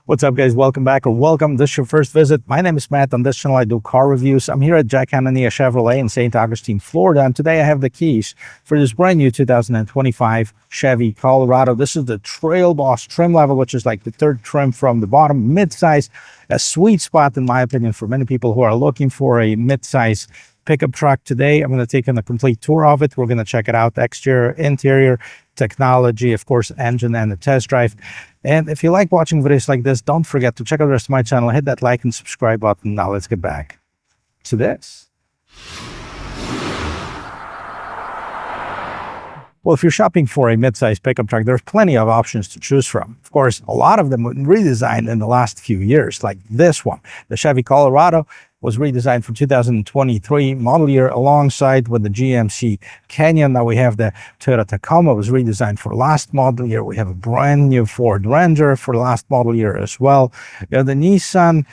What's up, guys? Welcome back or welcome. This is your first visit. My name is Matt. On this channel, I do car reviews. I'm here at Jack Hanania Chevrolet in Saint Augustine, Florida. And today I have the keys for this brand new 2025 Chevy Colorado. This is the Trailboss trim level, which is like the third trim from the bottom. Midsize, a sweet spot, in my opinion, for many people who are looking for a midsize pickup truck. Today, I'm going to take on a complete tour of it. We're going to check it out, exterior, interior, technology, of course, engine, and the test drive. And if you like watching videos like this, don't forget to check out the rest of my channel, hit that like and subscribe button. Now let's get back to this. Well, if you're shopping for a midsize pickup truck, there's plenty of options to choose from. Of course, a lot of them were redesigned in the last few years, like this one. The Chevy Colorado was redesigned for 2023 model year alongside with the GMC Canyon. Now we have the Toyota Tacoma was redesigned for last model year. We have a brand new Ford Ranger for last model year as well. We have the Nissan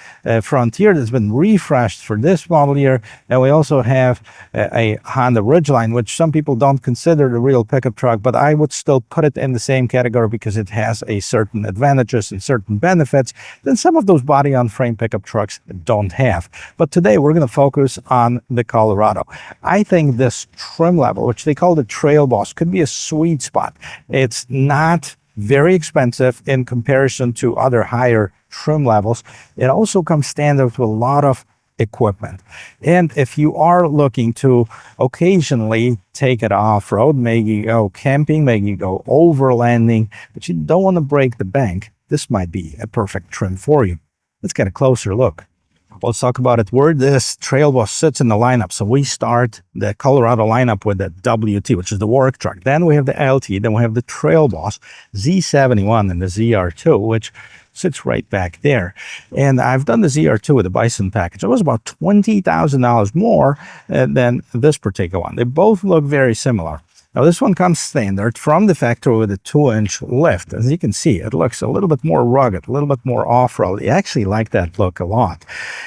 Frontier that's been refreshed for this model year. And we also have a Honda Ridgeline, which some people don't consider the real pickup truck, but I would still put it in the same category because it has a certain advantages and certain benefits that some of those body-on-frame pickup trucks don't have. But today we're going to focus on the Colorado. I think this trim level, which they call the Trailboss, could be a sweet spot. It's not very expensive in comparison to other higher trim levels. It also comes standard with a lot of equipment. And if you are looking to occasionally take it off-road, maybe go camping, maybe go overlanding, but you don't want to break the bank, this might be a perfect trim for you. Let's get a closer look. Let's talk about it, where this Trailboss sits in the lineup. So we start the Colorado lineup with the WT, which is the work truck. Then we have the LT, then we have the Trailboss Z71 and the ZR2, which sits right back there. And I've done the ZR2 with the Bison package. It was about $20,000 more than this particular one. They both look very similar. Now, this one comes standard from the factory with a 2-inch lift. As you can see, it looks a little bit more rugged, a little bit more off-road. I actually like that look a lot.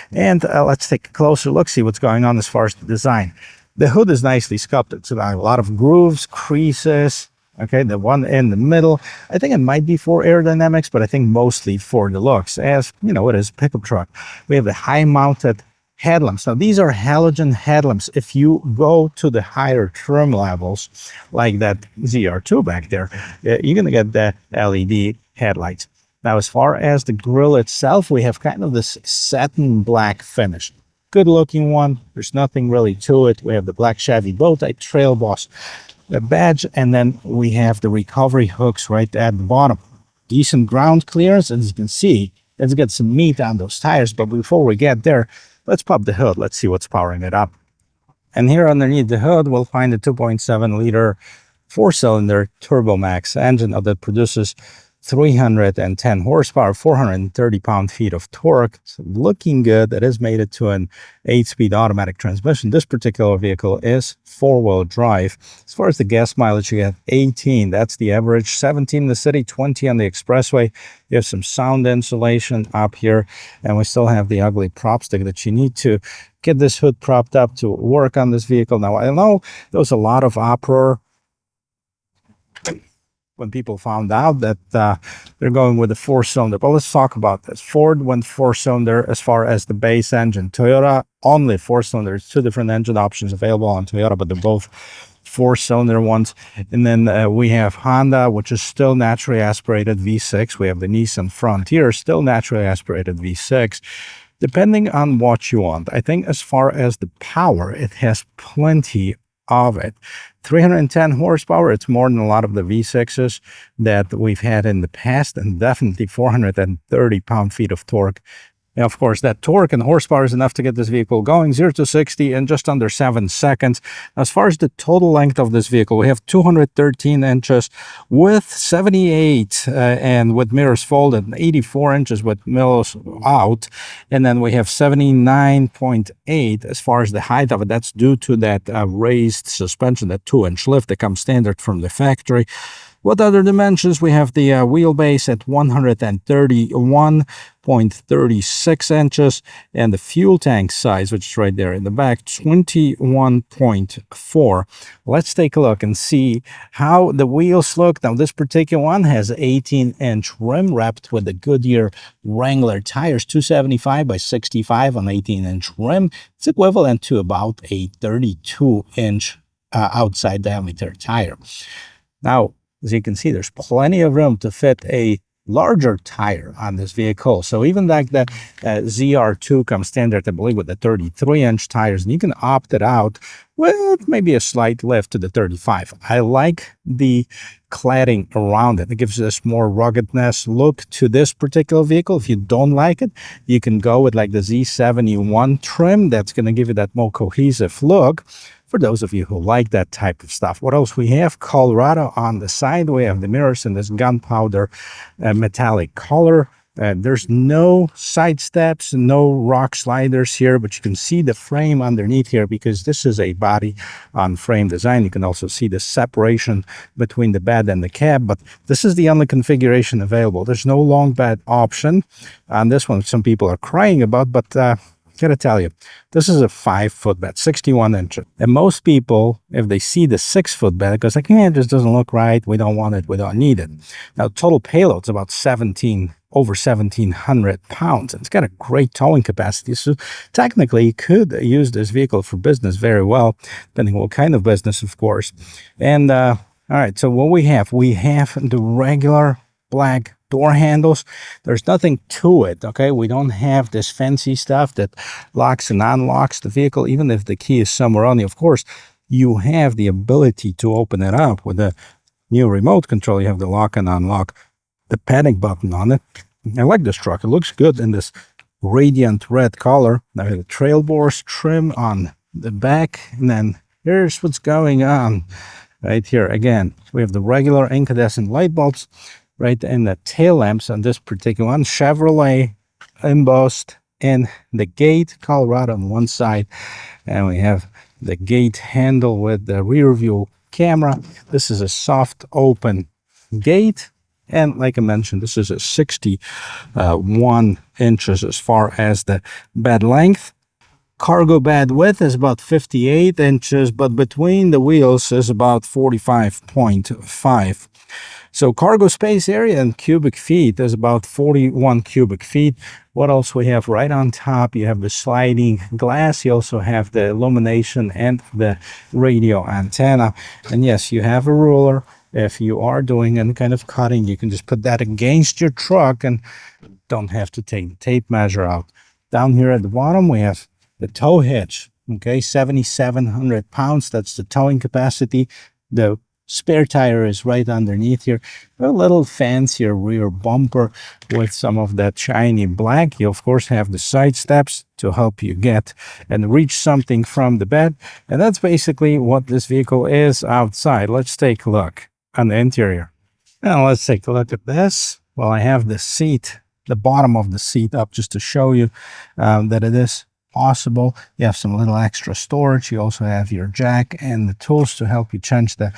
And let's take a closer look, see what's going on as far as the design. The hood is nicely sculpted, so I have a lot of grooves, creases. Okay, the one in the middle, I think it might be for aerodynamics, but I think mostly for the looks, as you know, it is a pickup truck. We have the high-mounted headlamps. Now, these are halogen headlamps. If you go to the higher trim levels, like that ZR2 back there, you're going to get the LED headlights. Now, as far as the grille itself, we have kind of this satin black finish. Good looking one. There's nothing really to it. We have the black Chevy bow-type Trailboss badge, and then we have the recovery hooks right at the bottom. Decent ground clearance, as you can see. Let's get some meat on those tires, but before we get there, let's pop the hood. Let's see what's powering it up. And here underneath the hood, we'll find a 2.7-liter four-cylinder TurboMax engine that produces 310 horsepower, 430 pound-feet of torque. So looking good. It is mated to an 8-speed automatic transmission. This particular vehicle is four-wheel drive. As far as the gas mileage, you get 18. That's the average. 17 in the city, 20 on the expressway. You have some sound insulation up here, and we still have the ugly prop stick that you need to get this hood propped up to work on this vehicle. Now, I know there was a lot of uproar when people found out that they're going with a four-cylinder. But let's talk about this. Ford went four-cylinder as far as the base engine. Toyota, only four-cylinder. There's two different engine options available on Toyota, but they're both four-cylinder ones. And then we have Honda, which is still naturally aspirated V6. We have the Nissan Frontier, still naturally aspirated V6. Depending on what you want. I think as far as the power, it has plenty of it. 310 horsepower, it's more than a lot of the V6s that we've had in the past, and definitely 430 pound-feet of torque. And of course, that torque and horsepower is enough to get this vehicle going 0 to 60 in just under 7 seconds. As far as the total length of this vehicle, we have 213 inches with 78 and with mirrors folded, and 84 inches with mirrors out. And then we have 79.8 as far as the height of it. That's due to that raised suspension, that 2-inch lift that comes standard from the factory. What other dimensions? We have the wheelbase at 131.5 20.36 inches, and the fuel tank size, which is right there in the back, 21.4. Let's take a look and see how the wheels look. Now, this particular one has 18-inch rim wrapped with the Goodyear Wrangler tires, 275 by 65 on 18-inch rim. It's equivalent to about a 32-inch outside diameter tire. Now, as you can see, there's plenty of room to fit a larger tire on this vehicle. So even like the ZR2 comes standard, I believe, with the 33-inch tires, and you can opt it out with maybe a slight lift to the 35. I like the cladding around it. It gives this more ruggedness look to this particular vehicle. If you don't like it, you can go with like the Z71 trim. That's going to give you that more cohesive look for those of you who like that type of stuff. What else we have? Colorado on the side. We have the mirrors in this gunpowder metallic color. There's no side steps, no rock sliders here, but you can see the frame underneath here because this is a body on frame design. You can also see the separation between the bed and the cab, but this is the only configuration available. There's no long bed option on this one. Some people are crying about, but gotta tell you, this is a 5-foot bed, 61 inches. And most people, if they see the 6-foot bed, it goes like, it just doesn't look right. We don't want it. We don't need it. Now, total payload's about over 1,700 pounds. And it's got a great towing capacity. So technically, you could use this vehicle for business very well, depending on what kind of business, of course. And all right, so what we have the regular black door handles. There's nothing to it, okay? We don't have this fancy stuff that locks and unlocks the vehicle, even if the key is somewhere on you. Of course, you have the ability to open it up with the new remote control. You have the lock and unlock, the panic button on it. I like this truck. It looks good in this radiant red color. I have the Trailboss trim on the back, and then here's what's going on right here. Again, we have the regular incandescent light bulbs right in the tail lamps on this particular one. Chevrolet embossed in the gate, Colorado on one side, and we have the gate handle with the rear view camera. This is a soft open gate, and like I mentioned, this is a 61 inches as far as the bed length. Cargo bed width is about 58 inches, but between the wheels is about 45.5. So cargo space area in cubic feet is about 41 cubic feet. What else we have right on top? You have the sliding glass. You also have the illumination and the radio antenna. And yes, you have a ruler. If you are doing any kind of cutting, you can just put that against your truck and don't have to take the tape measure out. Down here at the bottom, we have the tow hitch. Okay, 7,700 pounds. That's the towing capacity. The spare tire is right underneath here. A little fancier rear bumper with some of that shiny black. You, of course, have the side steps to help you get and reach something from the bed. And that's basically what this vehicle is outside. Let's take a look on the interior. Now, let's take a look at this. Well, I have the seat, the bottom of the seat up just to show you that it is possible. You have some little extra storage. You also have your jack and the tools to help you change the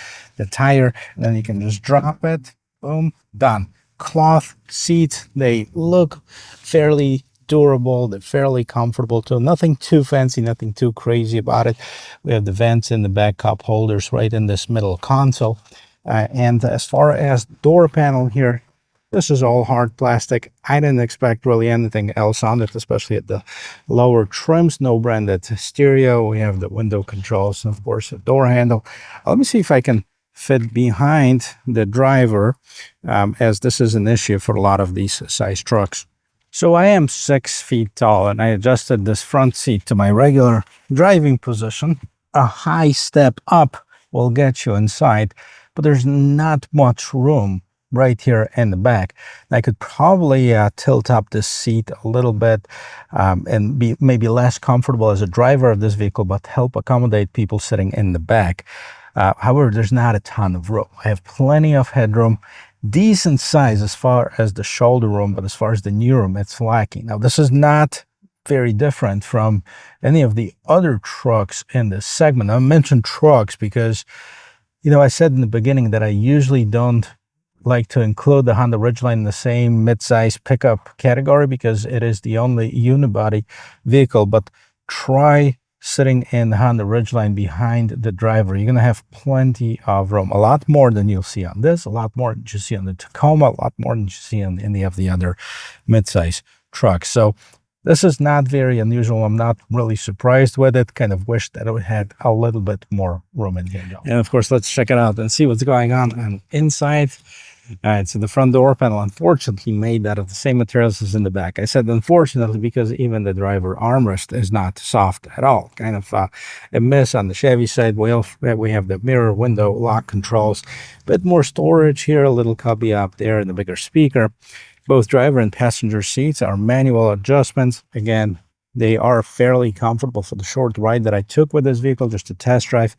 tire. And then you can just drop it. Boom, done. Cloth seats. They look fairly durable. They're fairly comfortable too. Nothing too fancy, nothing too crazy about it. We have the vents in the back, cup holders right in this middle console. And as far as door panel here, this is all hard plastic. I didn't expect really anything else on it, especially at the lower trims. No branded stereo. We have the window controls, and of course, a door handle. Let me see if I can fit behind the driver, as this is an issue for a lot of these size trucks. So I am 6 feet tall, and I adjusted this front seat to my regular driving position. A high step up will get you inside, but there's not much room right here in the back. I could probably tilt up this seat a little bit and be maybe less comfortable as a driver of this vehicle, but help accommodate people sitting in the back. However, there's not a ton of room. I have plenty of headroom, decent size as far as the shoulder room, but as far as the knee room, it's lacking. Now, this is not very different from any of the other trucks in this segment. I mentioned trucks because, you know, I said in the beginning that I usually don't like to include the Honda Ridgeline in the same midsize pickup category because it is the only unibody vehicle, but try sitting in the Honda Ridgeline behind the driver. You're going to have plenty of room, a lot more than you'll see on this, a lot more than you see on the Tacoma, a lot more than you see on any of the other midsize trucks. So this is not very unusual. I'm not really surprised with it. Kind of wish that it had a little bit more room in here, though. And of course, let's check it out and see what's going on inside. All right, so the front door panel, unfortunately, made out of the same materials as in the back. I said unfortunately because even the driver armrest is not soft at all. Kind of a miss on the Chevy side. We have the mirror window lock controls, bit more storage here, a little cubby up there, and a bigger speaker. Both driver and passenger seats are manual adjustments. Again, they are fairly comfortable for the short ride that I took with this vehicle, just a test drive.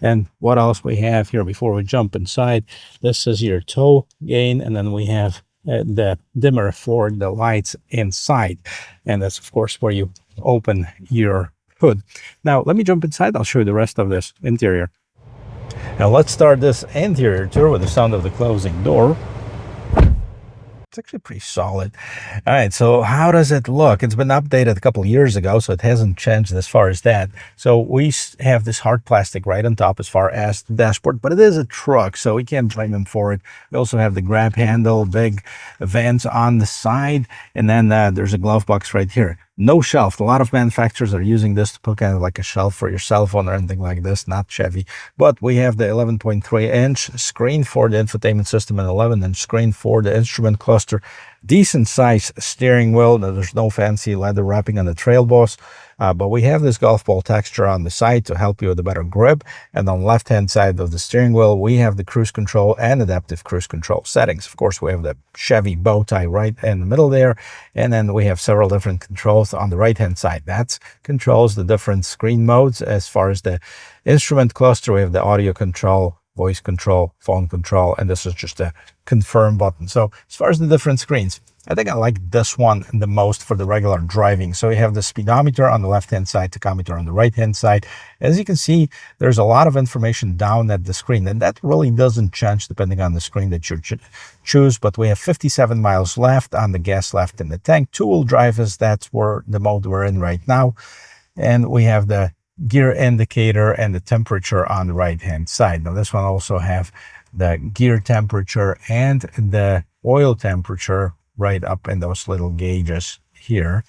And what else we have here before we jump inside? This is your tow gain, and then we have the dimmer for the lights inside. And that's, of course, where you open your hood. Now, let me jump inside. I'll show you the rest of this interior. Now, let's start this interior tour with the sound of the closing door. It's actually pretty solid. All right, so how does it look? It's been updated a couple of years ago, so it hasn't changed as far as that. So we have this hard plastic right on top as far as the dashboard, but it is a truck, so we can't blame them for it. We also have the grab handle, big vents on the side, and then there's a glove box right here. No shelf. A lot of manufacturers are using this to put kind of like a shelf for your cell phone or anything like this, not Chevy. But we have the 11.3-inch screen for the infotainment system and 11-inch screen for the instrument cluster. Decent size steering wheel. There's no fancy leather wrapping on the Trailboss, but we have this golf ball texture on the side to help you with a better grip. And on the left-hand side of the steering wheel, we have the cruise control and adaptive cruise control settings. Of course, we have the Chevy bow tie right in the middle there, and then we have several different controls on the right-hand side. That controls the different screen modes. As far as the instrument cluster, we have the audio control, voice control, phone control, and this is just a confirm button. So as far as the different screens, I think I like this one the most for the regular driving. So you have the speedometer on the left-hand side, tachometer on the right-hand side. As you can see, there's a lot of information down at the screen, and that really doesn't change depending on the screen that you choose. But we have 57 miles left on the gas left in the tank. Two-wheel drive is that's where the mode we're in right now. And we have the gear indicator and the temperature on the right-hand side. Now, this one also have the gear temperature and the oil temperature right up in those little gauges here.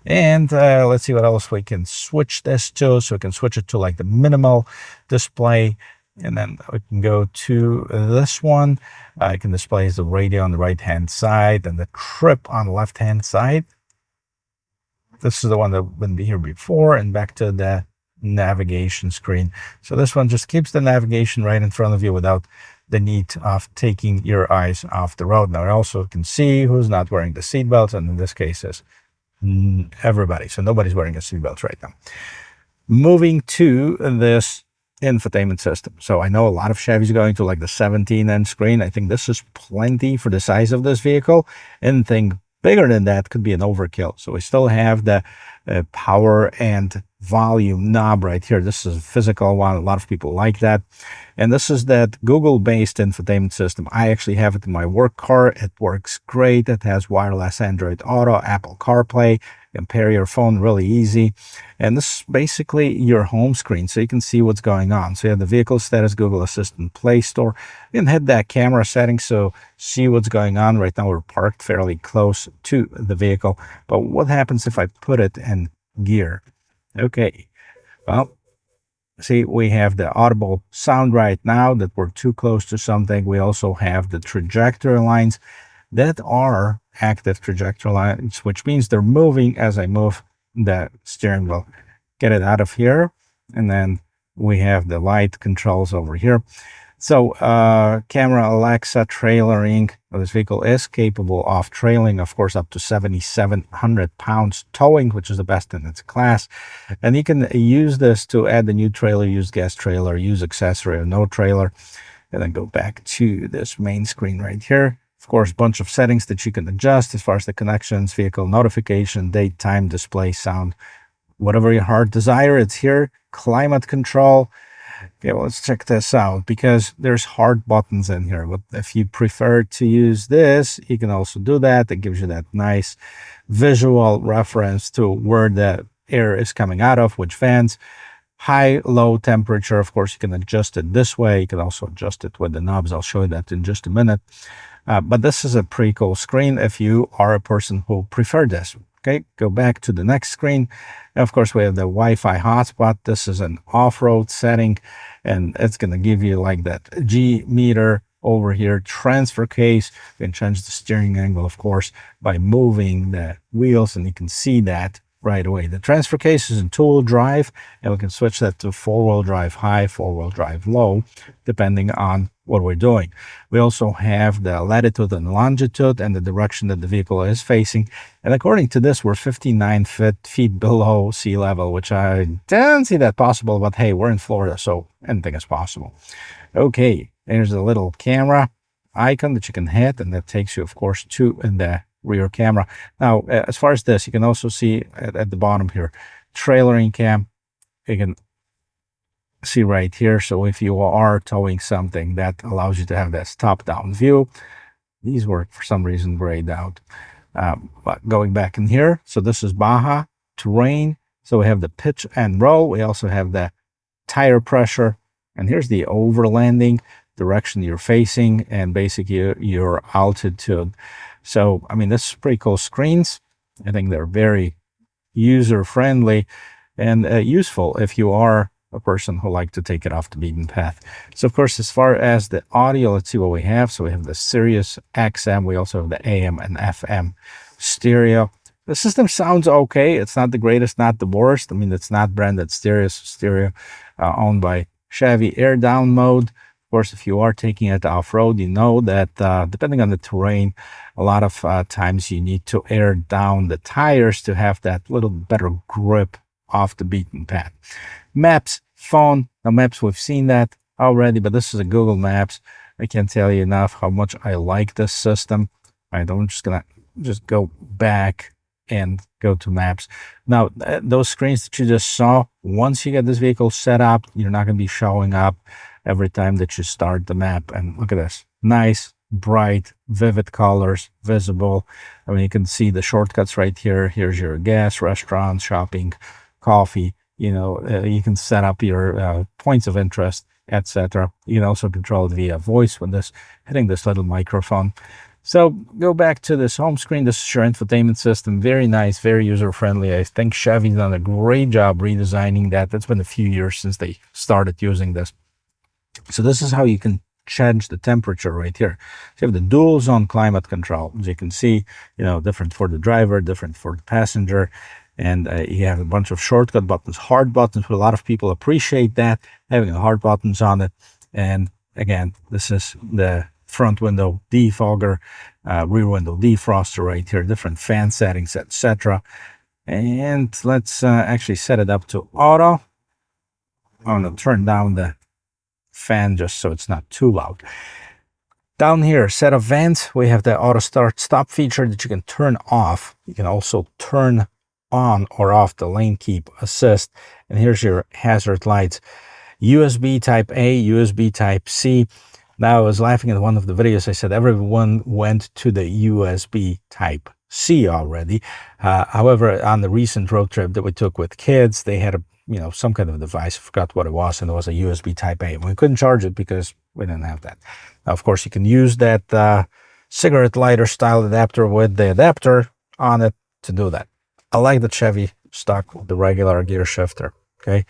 And let's see what else we can switch this to. So we can switch it to like the minimal display, and then we can go to this one. I can display the radio on the right-hand side and the trip on the left-hand side. This is the one that wouldn't be here before, and back to the navigation screen. So this one just keeps the navigation right in front of you without the need of taking your eyes off the road. Now, I also can see who's not wearing the seatbelt, and in this case is everybody. So nobody's wearing a seatbelt right now. Moving to this infotainment system. So I know a lot of Chevys going to like the 17-inch screen. I think this is plenty for the size of this vehicle. Anything bigger than that could be an overkill. So we still have the power and volume knob right here. This is a physical one. A lot of people like that. And this is that Google-based infotainment system. I actually have it in my work car. It works great. It has wireless Android Auto, Apple CarPlay. You can pair your phone really easy. And this is basically your home screen, so you can see what's going on. So you have the vehicle status, Google Assistant, Play Store. You can hit that camera setting, so see what's going on. Right now we're parked fairly close to the vehicle. But what happens if I put it in gear? Okay, well, see, we have the audible sound right now that we're too close to something. We also have the trajectory lines that are active trajectory lines, which means they're moving as I move the steering wheel. Get it out of here, and then we have the light controls over here. So camera, Alexa, trailering. This vehicle is capable of trailing, of course, up to 7,700 pounds towing, which is the best in its class. And you can use this to add the new trailer, use gas trailer, use accessory or no trailer, and then go back to this main screen right here. Of course, bunch of settings that you can adjust as far as the connections, vehicle notification, date, time, display, sound, whatever your heart desire, it's here. Climate control. Okay, well, let's check this out because there's hard buttons in here. But if you prefer to use this, you can also do that. It gives you that nice visual reference to where the air is coming out of, which fans. High, low temperature. Of course, you can adjust it this way. You can also adjust it with the knobs. I'll show you that in just a minute. But this is a pretty cool screen if you are a person who prefer this. Okay, go back to the next screen. And of course, we have the Wi-Fi hotspot. This is an off-road setting, and it's going to give you like that G meter over here, transfer case. You can change the steering angle, of course, by moving the wheels, and you can see that right away. The transfer case is in two-wheel drive, and we can switch that to four-wheel drive high, four-wheel drive low, depending on what we're doing. We also have the latitude and longitude and the direction that the vehicle is facing. And according to this, we're 59 feet below sea level, which I don't see that possible, but hey, we're in Florida, so anything is possible. Okay, there's a little camera icon that you can hit, and that takes you, of course, to the rear camera. Now, as far as this, you can also see at the bottom here, trailering cam. You can see right here. So if you are towing something, that allows you to have this top-down view. These were, for some reason, grayed out. But going back in here, so this is Baja terrain. So we have the pitch and roll. We also have the tire pressure. And here's the overlanding, direction you're facing, and basically your altitude. So, I mean, this is pretty cool screens. I think they're very user-friendly and useful if you are a person who like to take it off the beaten path. So, of course, as far as the audio, let's see what we have. So we have the Sirius XM. We also have the AM and FM stereo. The system sounds okay. It's not the greatest, not the worst. I mean, it's not branded stereo owned by Chevy. Air down mode. Of course, if you are taking it off-road, you know that depending on the terrain, a lot of times you need to air down the tires to have that little better grip off the beaten path. Maps, phone. Now, Maps, we've seen that already, but this is a Google Maps. I can't tell you enough how much I like this system. All right, I'm just going to go back and go to Maps. Now, those screens that you just saw, once you get this vehicle set up, you're not going to be showing up every time that you start the map. And look at this. Nice, bright, vivid colors, visible. I mean, you can see the shortcuts right here. Here's your gas, restaurant, shopping, coffee. You know, you can set up your points of interest, etc. You can also control it via voice with this, hitting this little microphone. So go back to this home screen. This is your infotainment system. Very nice, very user-friendly. I think Chevy's done a great job redesigning that. It's been a few years since they started using this. So this is how you can change the temperature right here. So you have the dual zone climate control. As you can see, you know, different for the driver, different for the passenger. And you have a bunch of shortcut buttons, hard buttons, but a lot of people appreciate that, having hard buttons on it. And again, this is the front window defogger, rear window defroster right here, different fan settings, etc. And let's actually set it up to auto. I'm going to turn down the fan just so it's not too loud. Down here, set of vents, we have the auto start stop feature that you can turn off. You can also turn on or off the lane keep assist. And here's your hazard lights. USB type A, USB type C. Now, I was laughing at one of the videos. I said everyone went to the USB type C already. However, on the recent road trip that we took with kids, they had some kind of device. I forgot what it was, and it was a USB type A. We couldn't charge it because we didn't have that. Now, of course, you can use that cigarette lighter style adapter with the adapter on it to do that. I like the Chevy stock with the regular gear shifter. Okay,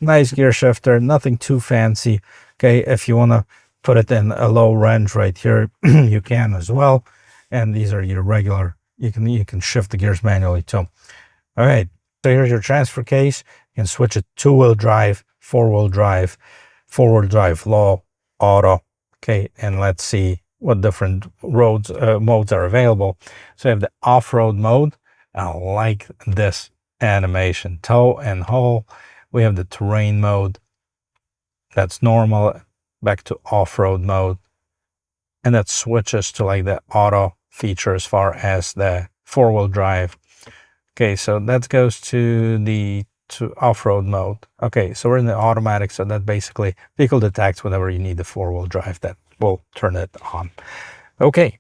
nice gear shifter, nothing too fancy. Okay, if you want to put it in a low range right here, you can as well. And these are your regular. You can shift the gears manually too. All right. So here's your transfer case. You can switch it two-wheel drive, four-wheel drive, four-wheel drive low, auto. Okay, and let's see what different modes are available. So you have the off-road mode. I like this animation. Tow and haul. We have the terrain mode. That's normal. Back to off-road mode. And that switches to like the auto feature as far as the four-wheel drive. Okay, so that goes to the to off-road mode. Okay, so we're in the automatic, so that basically vehicle detects whenever you need the four-wheel drive, that will turn it on. Okay,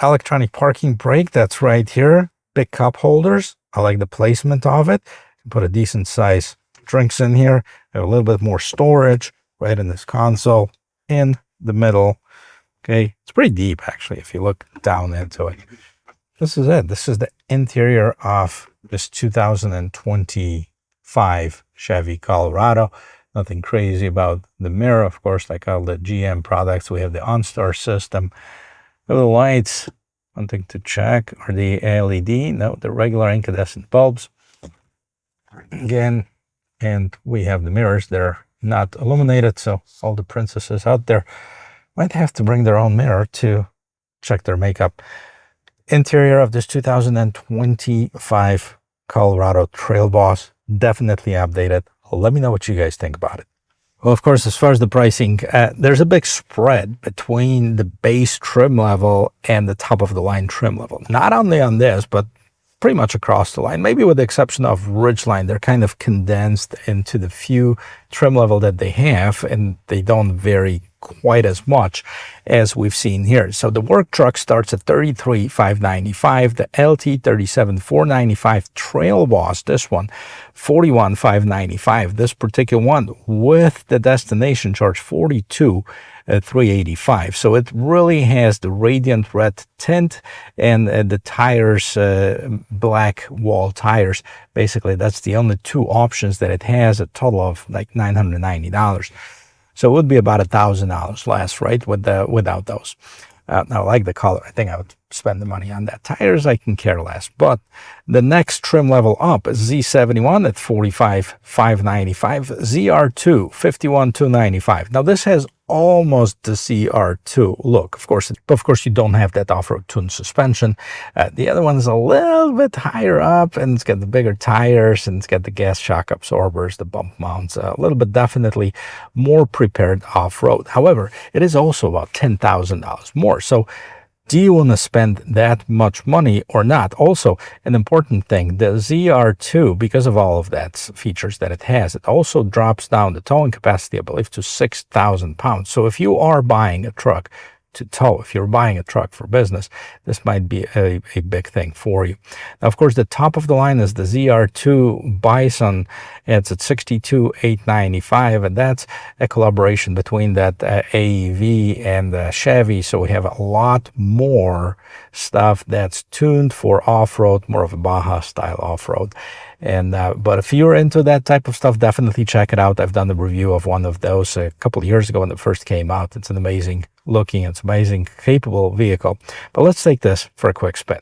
electronic parking brake, that's right here. Big cup holders, I like the placement of it. Put a decent size drinks in here, have a little bit more storage right in this console in the middle. Okay, it's pretty deep actually if you look down into it. This is it. This is the interior of this 2025 Chevy Colorado. Nothing crazy about the mirror. Of course, like all the GM products, we have the OnStar system. The lights, one thing to check, are the LED? No, the regular incandescent bulbs. Again, and we have the mirrors. They're not illuminated, so all the princesses out there might have to bring their own mirror to check their makeup. Interior of this 2025 Colorado Trailboss, definitely updated. Let me know what you guys think about it. Well, of course, as far as the pricing, there's a big spread between the base trim level and the top of the line trim level. Not only on this, but pretty much across the line, maybe with the exception of Ridgeline. They're kind of condensed into the few trim level that they have, and they don't vary quite as much as we've seen here. So the work truck starts at $33,595, the LT $37,495, Trailboss, this one $41,595, this particular one with the destination charge $42,385. So it really has the radiant red tint and the tires, black wall tires. Basically, that's the only two options that it has, a total of like $990. So it would be about $1,000 less, right, without those. Now, I like the color. I think I would spend the money on that. Tires, I can care less. But the next trim level up is Z71 at $45,595, ZR2 $51,295. Now, this has almost the ZR2 look. Of course, you don't have that off-road tuned suspension. The other one is a little bit higher up, and it's got the bigger tires, and it's got the gas shock absorbers, the bump mounts, a little bit definitely more prepared off-road. However, it is also about $10,000 more. So do you want to spend that much money or not? Also, an important thing, the ZR2, because of all of that features that it has, it also drops down the towing capacity, I believe, to 6,000 pounds. So if you are buying a truck to tow, if you're buying a truck for business, this might be a big thing for you. Now, of course, the top of the line is the ZR2 Bison. It's at $62,895, and that's a collaboration between that AEV and Chevy. So we have a lot more stuff that's tuned for off-road, more of a Baja style off-road. And but if you're into that type of stuff, definitely check it out. I've done the review of one of those a couple of years ago when it first came out. It's an amazing looking, it's amazing, capable vehicle. But let's take this for a quick spin.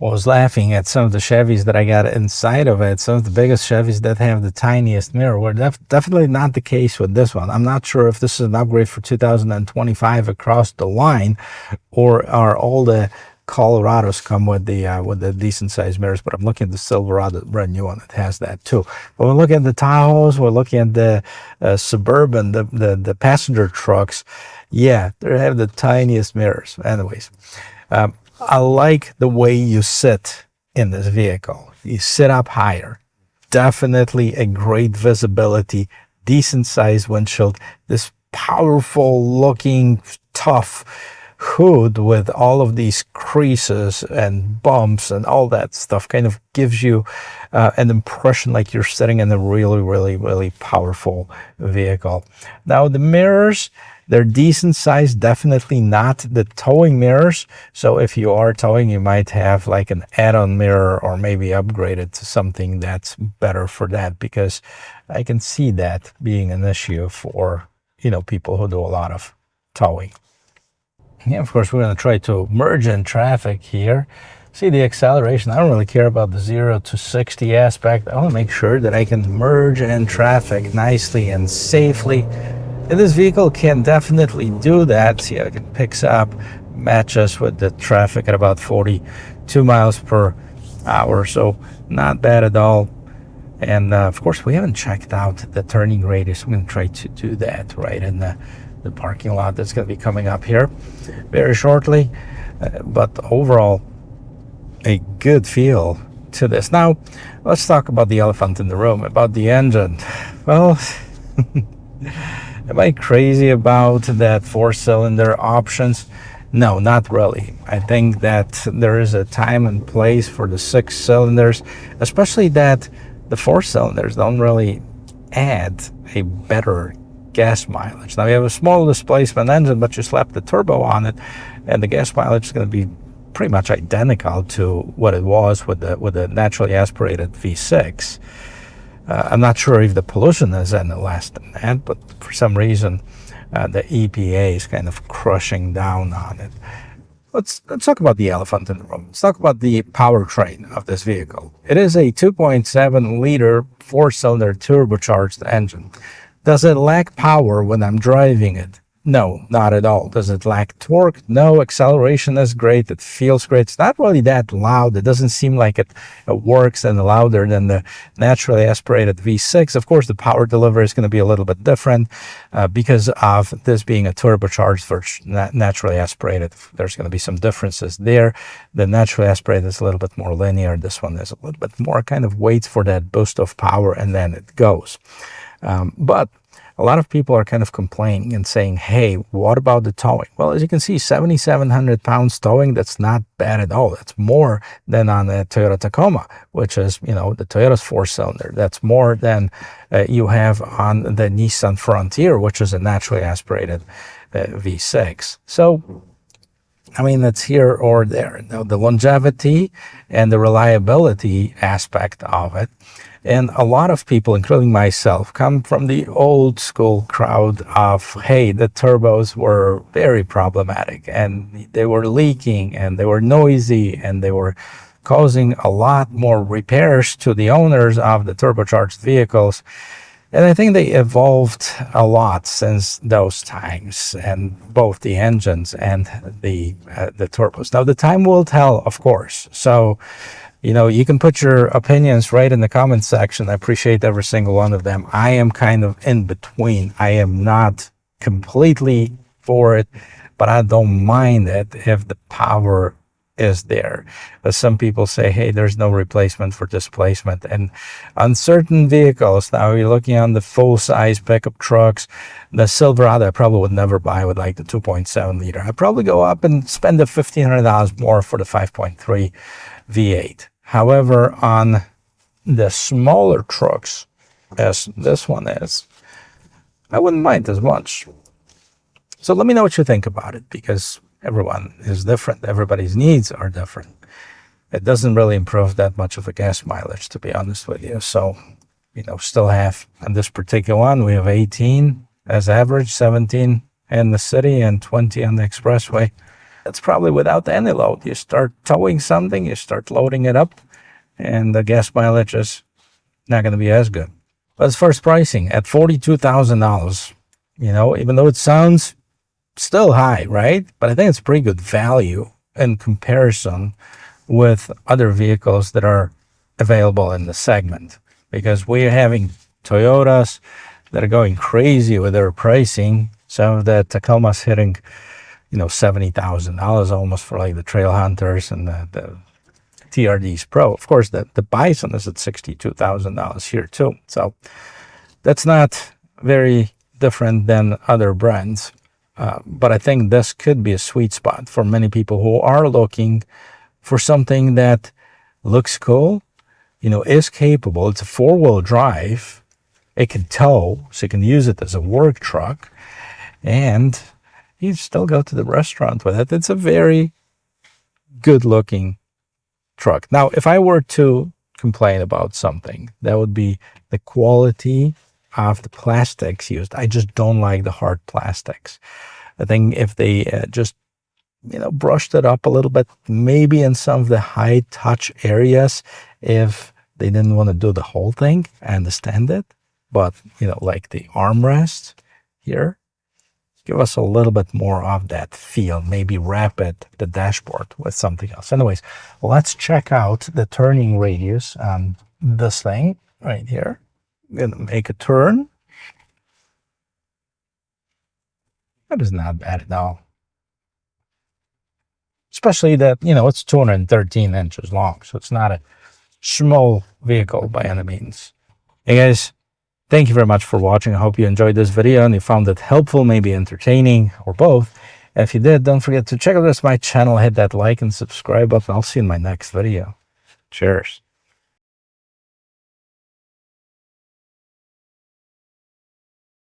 I was laughing at some of the Chevys that I got inside of it. Some of the biggest Chevys that have the tiniest mirror were definitely not the case with this one. I'm not sure if this is an upgrade for 2025 across the line, or are all the Colorados come with the decent sized mirrors. But I'm looking at the Silverado, brand new one, that has that too. But we're looking at the Tahoes, we're looking at the Suburban, the passenger trucks. Yeah, they have the tiniest mirrors. Anyways, I like the way you sit in this vehicle. You sit up higher. Definitely a great visibility, decent sized windshield, this powerful looking, tough hood with all of these creases and bumps and all that stuff kind of gives you an impression like you're sitting in a really powerful vehicle. Now the mirrors, they're decent size, definitely not the towing mirrors. So if you are towing, you might have like an add-on mirror, or maybe upgrade it to something that's better for that, because I can see that being an issue for, people who do a lot of towing. Yeah, of course, we're going to try to merge in traffic here. See the acceleration. I don't really care about the 0 to 60 aspect. I want to make sure that I can merge in traffic nicely and safely. And this vehicle can definitely do that. See how it picks up, matches with the traffic at about 42 miles per hour. So not bad at all. And of course, we haven't checked out the turning radius. I'm going to try to do that right in the parking lot that's going to be coming up here very shortly. But overall, a good feel to this. Now, let's talk about the elephant in the room, about the engine. Well, am I crazy about that 4-cylinder options? No, not really. I think that there is a time and place for the 6 cylinders, especially that the 4 cylinders don't really add a better gas mileage. Now you have a small displacement engine, but you slap the turbo on it, and the gas mileage is going to be pretty much identical to what it was with the naturally aspirated V6. I'm not sure if the pollution is any less than that, but for some reason the EPA is kind of crushing down on it. Let's talk about the elephant in the room. Let's talk about the powertrain of this vehicle. It is a 2.7 liter 4-cylinder turbocharged engine. Does it lack power when I'm driving it? No, not at all. Does it lack torque? No. Acceleration is great. It feels great. It's not really that loud. It doesn't seem like it works any louder than the naturally aspirated V6. Of course, the power delivery is going to be a little bit different because of this being a turbocharged versus naturally aspirated. There's going to be some differences there. The naturally aspirated is a little bit more linear. This one is a little bit more kind of waits for that boost of power and then it goes. But a lot of people are kind of complaining and saying, hey, what about the towing? Well, as you can see, 7,700 pounds towing, that's not bad at all. That's more than on the Toyota Tacoma, which is, the Toyota's 4-cylinder. That's more than you have on the Nissan Frontier, which is a naturally aspirated V6. So, I mean, it's here or there. Now, the longevity and the reliability aspect of it, and a lot of people, including myself, come from the old school crowd of, hey, the turbos were very problematic and they were leaking and they were noisy and they were causing a lot more repairs to the owners of the turbocharged vehicles. And I think they evolved a lot since those times, and both the engines and the turbos. Now, the time will tell, of course. So, you can put your opinions right in the comment section. I appreciate every single one of them. I am kind of in between. I am not completely for it, but I don't mind it if the power is there. As some people say, hey, there's no replacement for displacement. And on certain vehicles, now you're looking on the full-size pickup trucks, the Silverado I probably would never buy with like the 2.7 liter. I'd probably go up and spend the $1,500 more for the 5.3 V8. However, on the smaller trucks, as this one is, I wouldn't mind as much. So let me know what you think about it, because everyone is different. Everybody's needs are different. It doesn't really improve that much of a gas mileage, to be honest with you. So, still have, on this particular one, we have 18 as average, 17 in the city, and 20 on the expressway. That's probably without any load. You start towing something, you start loading it up, and the gas mileage is not going to be as good. But as far as pricing, at $42,000, even though it sounds still high, right? But I think it's pretty good value in comparison with other vehicles that are available in the segment. Because we're having Toyotas that are going crazy with their pricing. Some of the Tacomas hitting $70,000 almost for like the Trail Hunters and the TRDs Pro. Of course, the Bison is at $62,000 here too. So that's not very different than other brands. But I think this could be a sweet spot for many people who are looking for something that looks cool, is capable. It's a 4-wheel drive. It can tow, so you can use it as a work truck. And you still go to the restaurant with it. It's a very good looking truck. Now, if I were to complain about something, that would be the quality of the plastics used. I just don't like the hard plastics. I think if they just, brushed it up a little bit, maybe in some of the high touch areas, if they didn't want to do the whole thing, I understand it. But, like the armrest here, give us a little bit more of that feel. Maybe wrap the dashboard with something else. Anyways, let's check out the turning radius on this thing right here. I'm going to make a turn. That is not bad at all. Especially that, it's 213 inches long. So it's not a small vehicle by any means. Hey guys, thank you very much for watching. I hope you enjoyed this video and you found it helpful, maybe entertaining, or both. If you did, don't forget to check out the rest of my channel, hit that like and subscribe button. I'll see you in my next video. Cheers.